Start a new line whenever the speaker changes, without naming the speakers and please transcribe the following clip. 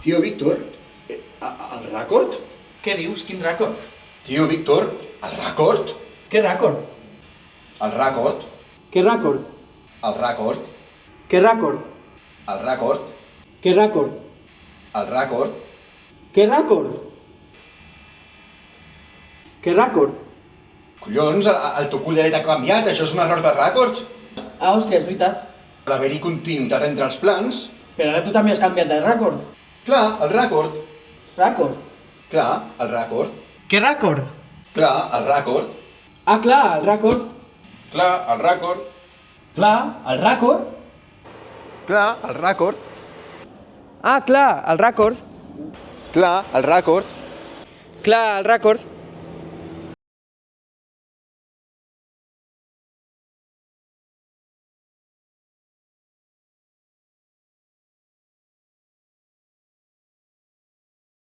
Tio Víctor, el rècord?
Què dius? Quin rècord?
Tio Víctor, el rècord?
Què rècord?
El rècord?
Què rècord?
El rècord?
Què rècord?
El rècord?
Què rècord?
El rècord?
Què rècord? Què rècord?
Collons, el teu collaret ha canviat, això és un error de rècords.
Ah, hòstia, és veritat.
Per haver-hi continuïtat entre els plans.
Però ara tu també has canviat de rècord.
Clar, el rècord.
Rècord?
Clar, el rècord.
Què rècord?
Clar, el rècord.
Ah, clar, el rècord.
Clar, el rècord.
Clar, el rècord.
Clar, el rècord.
Ah, clar, el rècord.
Clar, el rècord.
Clar, el rècord.